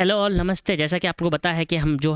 Hello all, नमस्ते। जैसा कि आपको पता है कि हम जो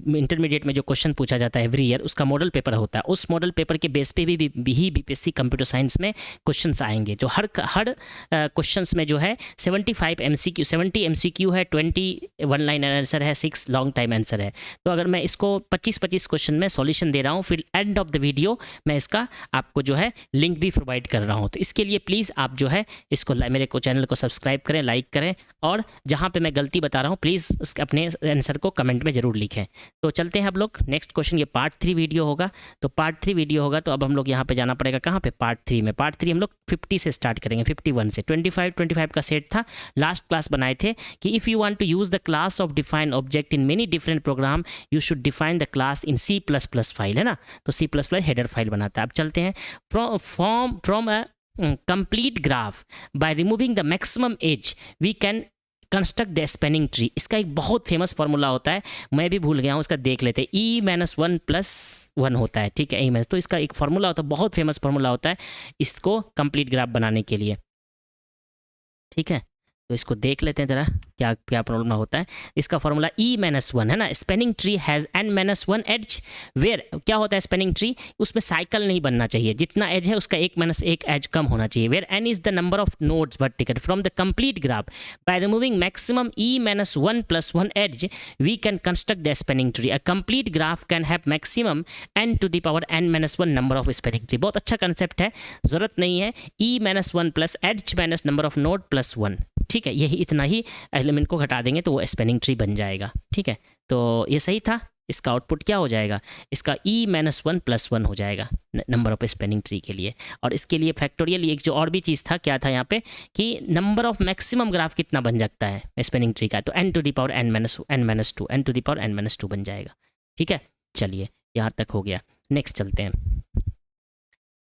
इंटरमीडिएट में जो क्वेश्चन पूछा जाता है एवरी ईयर, उसका मॉडल पेपर होता है। उस मॉडल पेपर के बेस पे भी बीपीएससी कंप्यूटर साइंस में क्वेश्चंस आएंगे। जो हर क्वेश्चंस में जो है 75 एमसीक्यू 70 एमसीक्यू है, 20 वन लाइन आंसर है, 6 लॉन्ग टाइम आंसर है। तो अगर मैं इसको 25-25 क्वेश्चन में सॉल्यूशन दे रहा हूँ, फिर एंड ऑफ द वीडियो मैं इसका आपको जो है लिंक भी प्रोवाइड कर रहा हूँ। तो इसके लिए प्लीज़ आप जो है इसको मेरे को चैनल को सब्सक्राइब करें, लाइक करें, और जहाँ पे मैं गलती बता रहा हूँ प्लीज़ उसके अपने आंसर को कमेंट में ज़रूर लिखें। तो चलते हैं अब लोग नेक्स्ट क्वेश्चन। ये पार्ट 3 वीडियो होगा। तो पार्ट 3 वीडियो होगा तो अब हम लोग यहाँ पे जाना पड़ेगा कहाँ पे, पार्ट 3 में। पार्ट 3 हम लोग 50 से स्टार्ट करेंगे, 51 से। 25 का सेट था, लास्ट क्लास बनाए थे कि if you want to use the class of define object in many different program you should define the class in C++ file, है ना। तो C++ हेडर फाइल बनाता है। अब चलते हैं from a complete graph by removing the maximum edge we can construct the spanning tree. इसका एक बहुत फेमस फार्मूला होता है, मैं भी भूल गया हूँ, उसका देख लेते हैं। E-1 होता है, ठीक है। तो इसका एक फार्मूला होता है, बहुत फेमस फार्मूला होता है इसको कंप्लीट ग्राफ बनाने के लिए, ठीक है। तो इसको देख लेते हैं जरा क्या क्या प्रॉब्लम होता है। इसका फॉर्मूला E-1 है ना। Spanning tree has N-1 edge, where क्या होता है स्पेनिंग ट्री, उसमें साइकिल नहीं बनना चाहिए। जितना एज है उसका एक एज कम होना चाहिए। Where N is the number of nodes vertical from the complete graph by removing maximum E-1 edge we can construct the spanning tree. A complete graph can have maximum N⁻⁴ number of spanning tree. बहुत अच्छा concept है, जरूरत नहीं है E-1 plus edge minus number of node plus 1, ठीक है। यही इतना ही एलिमेंट को घटा देंगे तो वो स्पेनिंग ट्री बन जाएगा, ठीक है। तो ये सही था। इसका आउटपुट क्या हो जाएगा, इसका E-1 + 1 हो जाएगा नंबर ऑफ स्पेनिंग ट्री के लिए। और इसके लिए फैक्टोरियल एक जो और भी चीज़ था, क्या था यहाँ पे कि नंबर ऑफ मैक्सिमम ग्राफ कितना बन सकता है स्पेनिंग ट्री का, तो N⁻⁻⁻2 बन जाएगा, ठीक है। चलिए यहाँ तक हो गया, नेक्स्ट चलते हैं।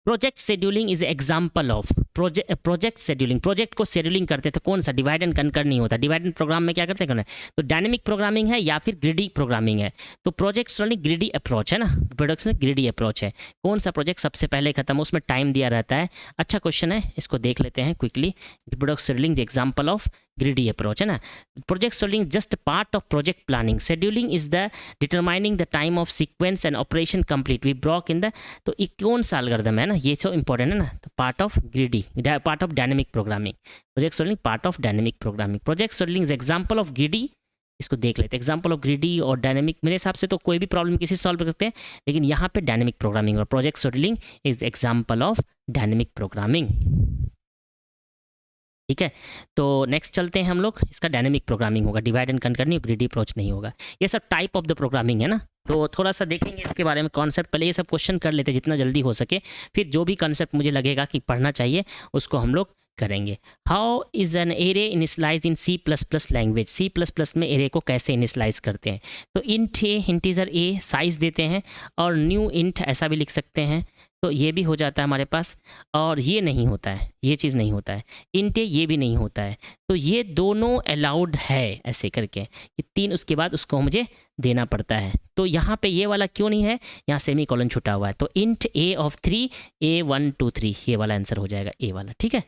Project scheduling is example of project scheduling. Project को शेड्यूलिंग करते थे कौन सा, डिवाइड एंड कनकर नहीं होता। डिवाइड एंड प्रोग्राम में क्या करते हैं, तो डायनेमिक प्रोग्रामिंग है या फिर ग्रिडी प्रोग्रामिंग है। तो प्रोजेक्ट शेड्यूलिंग ग्रिडी अप्रोच है ना, प्रोजेक्ट ग्रिडी अप्रोच है। कौन सा प्रोजेक्ट सबसे पहले खत्म हो, उसमें टाइम दिया रहता है। अच्छा क्वेश्चन है, इसको देख लेते हैं quickly. Project scheduling example of greedy approach है ना। Project scheduling just part of project planning. Scheduling is the determining the time of sequence and operation complete V block in the, तो ये कौन सा एल्गोरिथम है ना, ये तो इंपॉर्टेंट है ना। तो part of greedy, part of dynamic programming. Project scheduling part of dynamic programming. Project scheduling is example of greedy. इसको देख लेते हैं, एग्जाम्पल ऑफ ग्रिडी और डायनेमिक। मेरे हिसाब से तो कोई भी प्रॉब्लम किसी सॉल्व कर सकते हैं, लेकिन यहाँ पे डायनेमिक प्रोग्रामिंग और project scheduling is the example of dynamic programming, ठीक है। तो नेक्स्ट चलते हैं हम लोग। इसका डायनेमिक प्रोग्रामिंग होगा, डिवाइड एंड कनकर नहीं, ग्रिडी अप्रोच नहीं होगा। ये सब टाइप ऑफ द प्रोग्रामिंग है ना। तो थोड़ा सा देखेंगे इसके बारे में कॉन्सेप्ट। पहले ये सब क्वेश्चन कर लेते हैं जितना जल्दी हो सके, फिर जो भी कॉन्सेप्ट मुझे लगेगा कि पढ़ना चाहिए उसको हम लोग करेंगे। How is an array initialise in C++ language. C++ में एरे को कैसे इनिशलाइज करते हैं, तो int A, integer A size देते हैं, और न्यू इंट ऐसा भी लिख सकते हैं। तो ये भी हो जाता है हमारे पास, और ये नहीं होता है, ये चीज़ नहीं होता है। इंट ए ये भी नहीं होता है। तो ये दोनों अलाउड है ऐसे करके, ये 3 उसके बाद उसको मुझे देना पड़ता है। तो यहाँ पे ये वाला क्यों नहीं है, यहाँ सेमी कॉलन छुटा हुआ है। तो इंट ए ऑफ 3 A1 2 3 ये वाला आंसर हो जाएगा, ए वाला, ठीक है।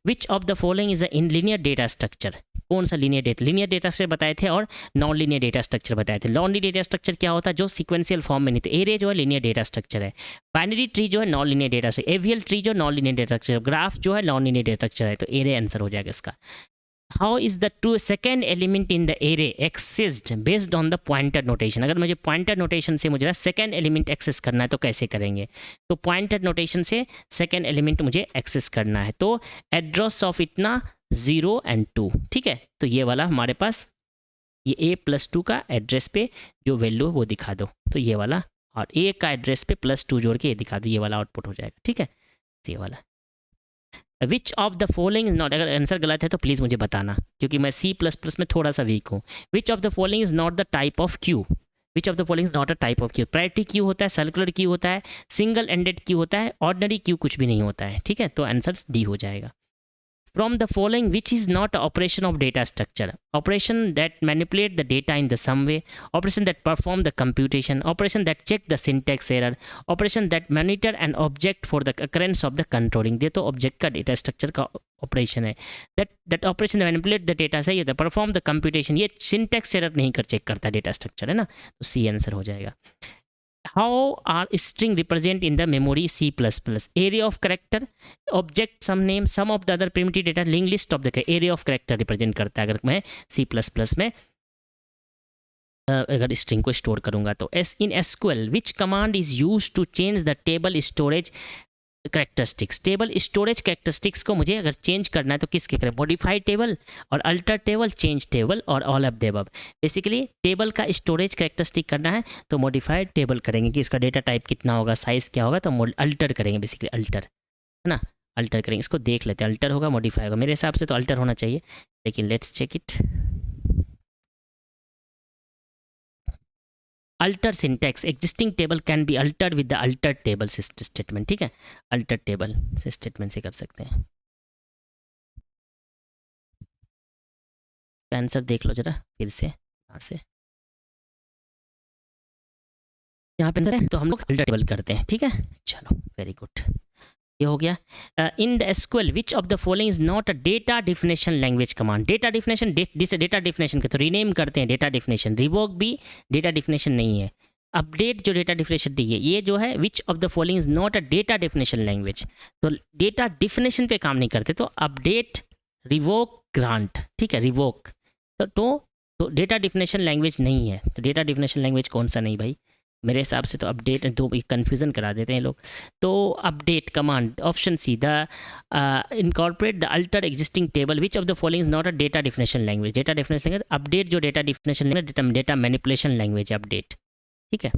विच of the following is in linear data structure. कौन सा लीनियर डेटा स्ट्रक्चर बताए थे और नॉन लीनियर डेटा स्ट्रक्चर बताए थे। नॉन लीनियर डेटा स्ट्रक्चर क्या होता है, जो सीक्वेंशियल फॉर्म में नहीं थे। एरे जो है लीनियर डेटा स्ट्रक्चर है। बाइनरी ट्री जो है non linear data structure. AVL tree जो non linear data structure. Graph जो है नॉन लीनियर डेटा स्ट्रक्चर है। तो एरे आंसर हो जाएगा इसका। How is the second element in the array accessed based on the pointer notation. अगर मुझे पॉइंटर नोटेशन से मुझे सेकेंड एलिमेंट एक्सेस करना है तो कैसे करेंगे, तो पॉइंटर नोटेशन से सेकेंड एलिमेंट मुझे एक्सेस करना है। तो एड्रेस ऑफ इतना 0 और 2, ठीक है। तो ये वाला हमारे पास ये A+2 का एड्रेस पे जो वैल्यू है वो दिखा दो, तो ये वाला, और A का एड्रेस पे +2 जोड़ के ये दिखा दो, ये वाला आउटपुट हो जाएगा, ठीक है। ये वाला विच of the following is not, अगर आंसर गलत है तो प्लीज़ मुझे बताना, क्योंकि मैं C++ में थोड़ा सा वीक हूँ। विच of the following is not the type of Q. Which of the following is not a type of Q. Priority queue होता है, सर्कुलर क्यू होता है, सिंगल एंडेड क्यू होता है, ऑर्डिनरी क्यू कुछ भी नहीं होता है, ठीक है। तो आंसर डी हो जाएगा। from the following which is not operation of data structure? Operation that manipulate the data in the some way, operation that perform the computation, operation that check the syntax error, operation that monitor an object for the occurrence of the controlling. ये तो object का data structure का operation है. that operation that manipulate the data सही है, perform the computation, ये syntax error नहीं कर चेक करता डेटा स्ट्रक्चर है ना, तो सी आंसर हो जाएगा. How are string represent in the memory C++? Array of character, object some name, some of the other primitive data, linked list of the array of character represent करता है. अगर मैं C++ में अगर string को store करूंगा तो in SQL which command is used to change the table storage characteristics? Table storage characteristics को मुझे अगर चेंज करना है तो किसके करें? मॉडिफाइड टेबल और अल्टर टेबल, चेंज टेबल और all of the above. Basically table का स्टोरेज कैरेक्टरिस्टिक करना है तो मॉडिफाइड टेबल करेंगे कि इसका डेटा टाइप कितना होगा, साइज क्या होगा, तो अल्टर करेंगे. बेसिकली अल्टर है ना, अल्टर करेंगे. इसको देख लेते हैं, अल्टर होगा मॉडिफाई होगा. मेरे हिसाब से तो अल्टर होना चाहिए, लेकिन let's check it. Alter syntax, existing table can be altered with the alter table statement. ठीक है, अल्टर टेबल से स्टेटमेंट से कर सकते हैं. आंसर देख लो जरा फिर से यहाँ से, यहाँ पे आंसर है तो हम लोग अल्टर टेबल करते हैं. ठीक है, चलो वेरी गुड, ये हो गया. In the SQL which of the following is not a data definition language command? Data definition, data definition के तो रीनेम करते हैं डेटा डिफिनेशन. रिवोक भी डेटा डिफिनेशन नहीं है. अपडेट जो डेटा डिफिनेशन दी है ये जो है विच of the following is not a data definition language, तो डेटा डिफिनेशन पे काम नहीं करते. तो अपडेट, रिवोक, ग्रांट. ठीक है, रिवोक तो डेटा डिफिनेशन लैंग्वेज नहीं है. तो डेटा डिफिनेशन लैंग्वेज कौन सा नहीं भाई? मेरे हिसाब से तो अपडेट, तो कन्फ्यूज़न करा देते हैं लोग. तो update command, option C, the incorporate the alter existing table which of the following is not a data definition language. Data definition language update जो data definition language, data manipulation language update. ठीक है,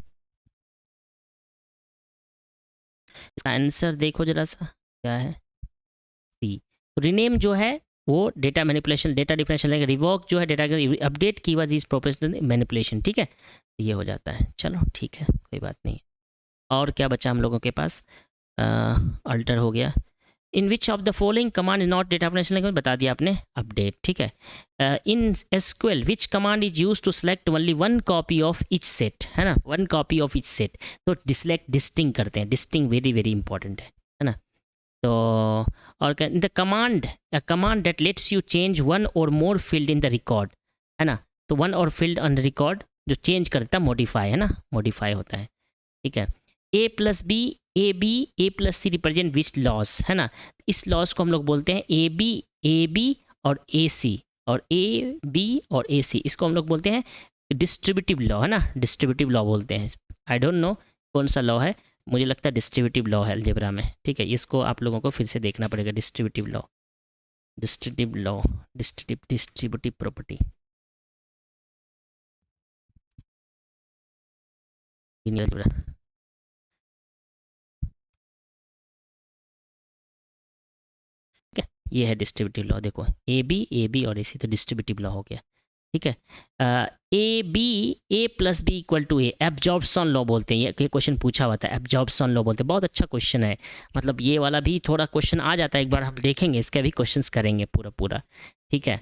इसका answer देखो जरा सा क्या है, सी. Rename जो है वो data manipulation, data definition language. Revoke जो है डेटा, अपडेट की वजह इज प्रोफेशनल मैनिपुलेशन. ठीक है, ये हो जाता है. चलो ठीक है, कोई बात नहीं. और क्या बचा हम लोगों के पास? अल्टर हो गया. In which of the following command is not data definition language, बता दिया आपने, अपडेट. ठीक है. In SQL which command is use to select only one copy of each set, है ना, one copy of each set. तो deselect, distinct करते हैं. डिस्टिंग वेरी वेरी इंपॉर्टेंट है ना. तो और the command, a command that let's you change one और मोर फील्ड इन द रिकॉर्ड, है ना. तो वन और फील्ड ऑन द रिकॉर्ड जो चेंज करता है, मॉडिफाई, है ना, मॉडिफाई होता है. ठीक है. A plus B, A B, A plus C represent which loss, है ना. इस लॉस को हम लोग बोलते हैं ए बी और ए सी, और ए बी और ए सी, इसको हम लोग बोलते हैं डिस्ट्रीब्यूटिव लॉ, है ना. डिस्ट्रीब्यूटिव लॉ बोलते हैं. आई डोंट नो कौन सा लॉ है, मुझे लगता है डिस्ट्रीब्यूटिव लॉ है अलजेब्रा में. ठीक है, इसको आप लोगों को फिर से देखना पड़ेगा. Distributive law, distributive law, distributive property. ये है डिस्ट्रीब्यूटिव लॉ. देखो ए बी और ए सी, तो डिस्ट्रीब्यूटिव लॉ हो गया. ठीक है. A B, A plus B equal to A, absorption law बोलते हैं. ये क्वेश्चन पूछा हुआ था, एब्जॉर्प्शन लॉ बोलते हैं. बहुत अच्छा क्वेश्चन है, मतलब ये वाला भी थोड़ा क्वेश्चन आ जाता है, एक बार हम देखेंगे, इसका भी क्वेश्चन करेंगे पूरा. ठीक है.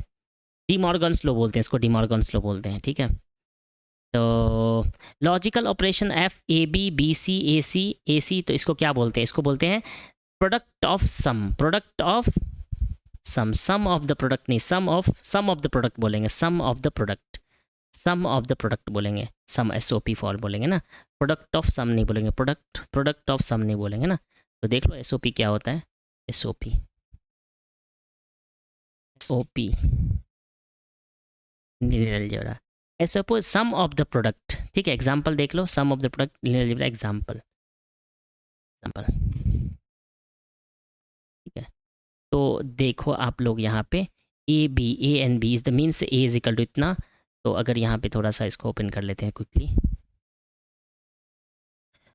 डिमॉर्गन्स लॉ बोलते हैं इसको, डिमॉर्गन्स लॉ बोलते हैं. ठीक है. तो logical operation F, A B C, A C, तो इसको क्या बोलते हैं? इसको बोलते हैं product of sum, product of sum of the product नहीं, सम ऑफ द प्रोडक्ट बोलेंगे, सम ऑफ द प्रोडक्ट बोलेंगे, सम एसओपी फॉर बोलेंगे ना. प्रोडक्ट ऑफ सम नहीं बोलेंगे, प्रोडक्ट ऑफ सम नहीं बोलेंगे ना. तो देख लो एसओपी क्या होता है. SOP algebra, suppose sum of the product. ठीक है, एग्जाम्पल देख लो, sum of the product algebra example. ठीक है. तो देखो आप लोग यहाँ पे A and B is the means A is equal to इतना. तो अगर यहाँ पे थोड़ा सा इसको ओपन कर लेते हैं क्विकली,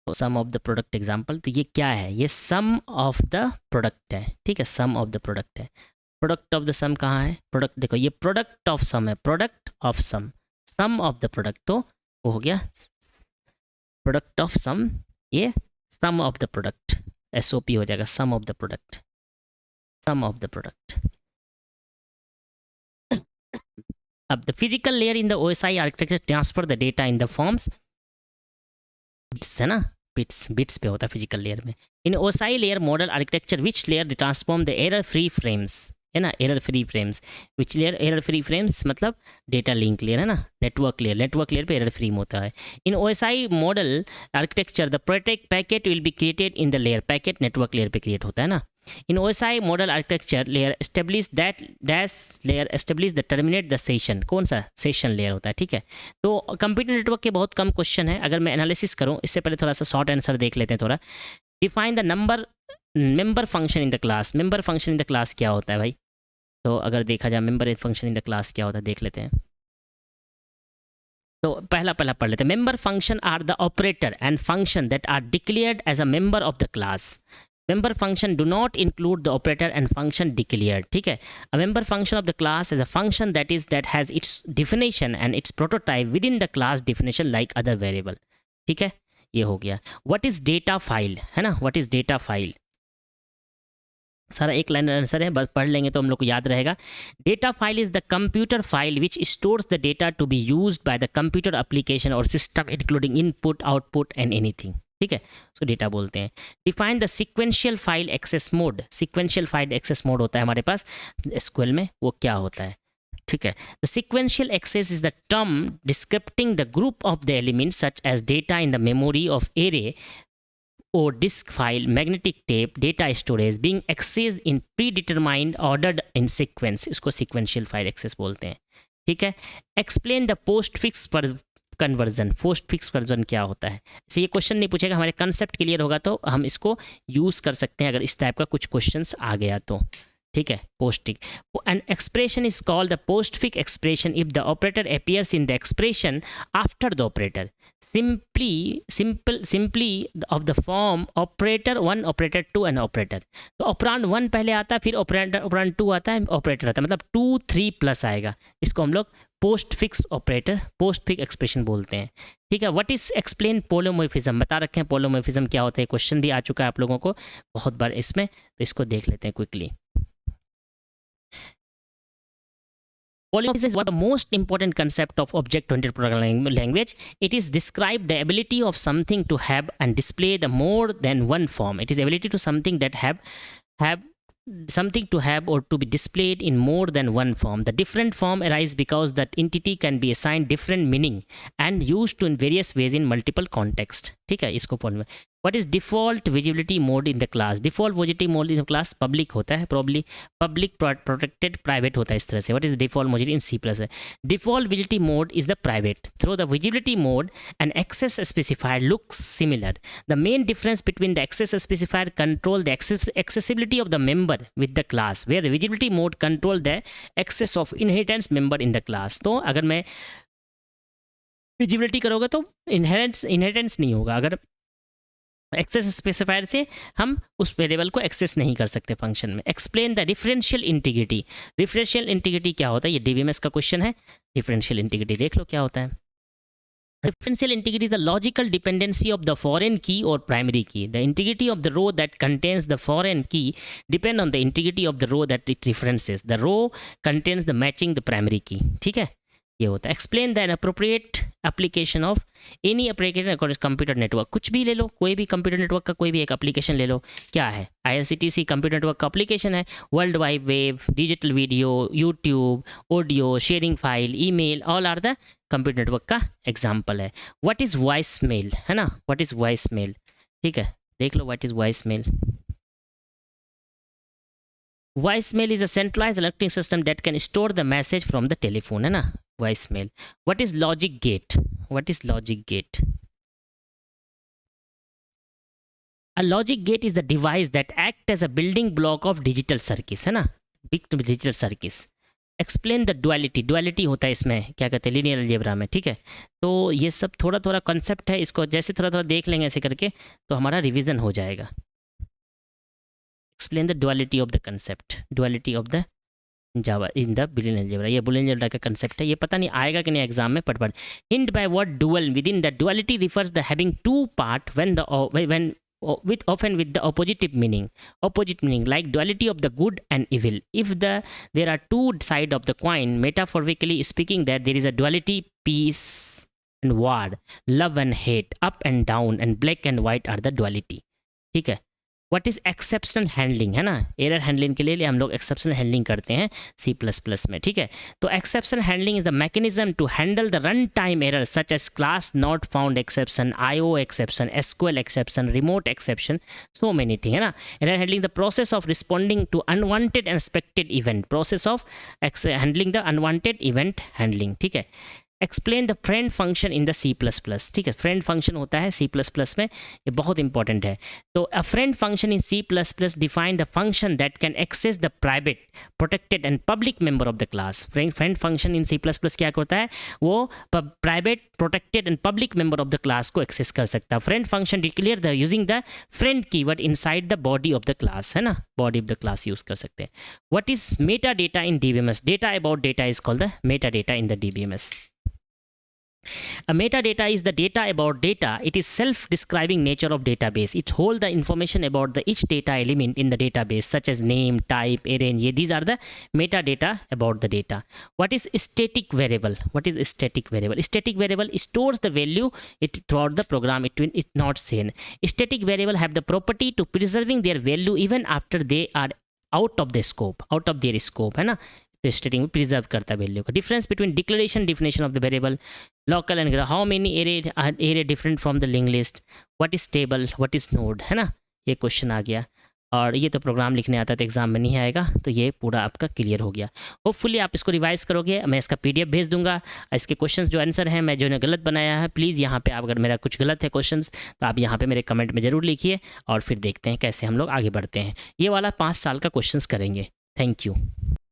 तो सम ऑफ द प्रोडक्ट एग्जाम्पल. तो ये क्या है? ये सम ऑफ द प्रोडक्ट है. ठीक है, सम ऑफ द प्रोडक्ट है. प्रोडक्ट ऑफ द सम कहाँ है? प्रोडक्ट देखो, ये प्रोडक्ट ऑफ सम है, product of sum of the product. तो वो हो गया प्रोडक्ट ऑफ सम, ये sum of the product, SOP हो जाएगा, सम ऑफ द प्रोडक्ट. अब the physical layer in the OSI architecture transfer the data in the forms bits, है ना, बिट्स पे होता है फिजिकल लेयर में। इन OSI layer model architecture which layer transform the error free frames, है ना, error free frames, which layer error free frames मतलब data link layer, है ना, नेटवर्क लेयर पे एरर फ्री होता है। इन OSI model architecture the protect packet will be created in the layer, packet network layer पे create होता है ना। इन OSI model architecture layer establish that dash layer establish the terminate the session, कौन सा session layer होता है, ठीक है। तो कंप्यूटर नेटवर्क के बहुत कम क्वेश्चन है, अगर मैं एनालिसिस करूँ इससे पहले थोड़ा सा शॉर्ट आंसर देख लेते हैं थोड़ा। Define the member function in the class, member function in the class क्या होता है भाई, तो अगर देखा जाए member function in the class क्या होता है देख लेते हैं। तो पहला पढ़ लेते हैं। Member function are the operator and function that are declared as a member of the class. Member function do not include the operator and function declared, ठीक है। A member function of the class is a function that has its definition and its prototype with in the class definition like other variable, ठीक है। ये हो गया। What is data file, है ना, what is data file, सारा एक line answer है, बस पढ़ लेंगे तो हम लोग को याद रहेगा। Data file is the computer file which stores the data to be used by the computer application और system including input output and anything, ठीक है, उसको डेटा बोलते हैं। Define the sequential file access mode, sequential file access mode होता है हमारे पास SQL में, वो क्या होता है, ठीक है। The sequential access is the term describing the group of the elements such as data in the memory of array or disk file, magnetic tape, data storage being accessed in predetermined ordered in sequence, इसको sequential file access बोलते हैं, ठीक है। explain the postfix conversion, postfix conversion क्या होता है, ऐसे ये क्वेश्चन नहीं पूछेगा, हमारे कंसेप्ट क्लियर होगा तो हम इसको यूज़ कर सकते हैं अगर इस टाइप का कुछ क्वेश्चंस आ गया तो, ठीक है। Postfix an expression is called the postfix expression if the operator appears in the expression after the operator simply of the form operator 1 operator 2 and operator. तो ऑपरांड 1 पहले आता है, फिर ऑपरांड 2 आता है, ऑपरेटर आता है, मतलब 2 3 प्लस आएगा, इसको हम लोग पोस्टफिक्स ऑपरेटर, पोस्टफिक्स एक्सप्रेशन बोलते हैं, ठीक है। व्हाट इज एक्सप्लेन पोलोमॉर्फिज्म, बता रखे हैं पोलोमॉर्फिज्म क्या होता है, क्वेश्चन भी आ चुका है आप लोगों को बहुत बार इसमें, तो इसको देख लेते हैं quickly. Polymorphism is one of the most important concept of object-oriented programming language. It is describe the ability of something to have and display the more than one form. It is ability to something that have something to have or to be displayed in more than one form. The different form arise because that entity can be assigned different meaning and used to in various ways in multiple context, ठीक है, इसको पढ़ना। What is default visibility mode in the class? Default visibility mode in the class public होता है, probably public protected private होता है इस तरह से। What is default visibility in C++? Default visibility mode is the private. Through the visibility mode, an access specifier looks similar. The main difference between the access specifier control the accessibility of the member with the class, where the visibility mode control the access of inheritance member in the class. तो अगर मैं visibility करोगे तो inheritance नहीं होगा, अगर access specifier से हम उस वेरिएबल को एक्सेस नहीं कर सकते फंक्शन में। Explain the differential integrity, differential integrity क्या होता है, ये DBMS का क्वेश्चन है। डिफरेंशियल इंटीग्रिटी देख लो क्या होता है। Differential integrity the logical dependency of the foreign key और primary key. The integrity of the row that contains the foreign key depend on the integrity of the row that it differences the row contains the matching the primary key, ठीक है, ये होता है। Explain the appropriate application of any application computer network, कुछ भी ले लो, कोई भी कंप्यूटर नेटवर्क का कोई भी एक एप्लीकेशन ले लो, क्या है, IRCTC कंप्यूटर नेटवर्क का एप्लीकेशन है। World wide web, digital video, YouTube, audio, sharing file, email, all are the computer network का एग्जाम्पल है। व्हाट इज वॉइस मेल, है ना, व्हाट इज वॉइस मेल, ठीक है, देख लो what is voice mail. Voice mail is a centralised electronic system that can store the message from the telephone, है ना, voice mail. What is logic gate, what is logic gate? A logic gate is the device that act as a building block of digital circuit, है ना, big digital circuit. Explain the duality, duality होता है इसमें क्या कहते हैं, linear algebra में, ठीक है। तो ये सब थोड़ा थोड़ा कॉन्सेप्ट है, इसको जैसे थोड़ा थोड़ा देख लेंगे ऐसे करके तो हमारा रिविजन हो जाएगा। Explain the duality of the concept, duality of the Java in the Boolean algebra, ये बुलियन अलजेब्रा का कंसेप्ट है, ये पता नहीं आएगा कि नहीं एग्जाम में, put hint by word dual with in the duality refers the having two part when with often with the opposite meaning like duality of the good and evil. If there are two sides of the coin, metaphorically speaking, that there is a duality, peace and war, love and hate, up and down, and black and white are the duality. ठीक है. What is exceptional handling, है ना, error handling के लिए हम लोग exceptional handling करते हैं C++ में. ठीक है. तो exceptional handling is the mechanism to handle the run time error such as class not found exception, IO exception, SQL exception, remote exception, so many thing, है ना. Error handling the process of responding to unwanted and expected event, process of handling the unwanted event handling. ठीक है. Explain the friend function in the C++. ठीक है. Friend function होता है C++ में, ये बहुत इंपॉर्टेंट है. तो a friend function in C++ define the function that can access the private, protected and public member of the class. Friend function in C++ क्या करता है, वो private, protected and public member of the class को access कर सकता है. Friend function declare the using the friend keyword inside the body of the class, है ना, body of the class use कर सकते हैं. What is Meta data in DBMS? Data about data is called the Meta data in the DBMS. A metadata is the data about data. It is self-describing nature of database. It holds the information about the each data element in the database, such as name, type, array. These are the metadata about the data. What is static variable? What is static variable? Static variable stores the value throughout the program. It will not seen. Static variable have the property to preserving their value even after they are out of the scope, out of their scope, है ना. तो static में preserve करता है value का. Difference between declaration, definition of the variable, local and how many array different from the link list, what is table, what is node, है ना. ये क्वेश्चन आ गया. और ये तो प्रोग्राम लिखने आता है तो एग्जाम में नहीं आएगा. तो ये पूरा आपका क्लियर हो गया. होपफुली आप इसको रिवाइज करोगे. मैं इसका PDF भेज दूंगा. इसके क्वेश्चंस जो आंसर हैं मैं जो ने गलत बनाया है, प्लीज़ यहाँ पे आप अगर मेरा कुछ गलत है क्वेश्चंस तो आप यहाँ पे मेरे कमेंट में ज़रूर लिखिए और फिर देखते हैं कैसे हम लोग आगे बढ़ते हैं. ये वाला 5 साल का क्वेश्चंस करेंगे. Thank you.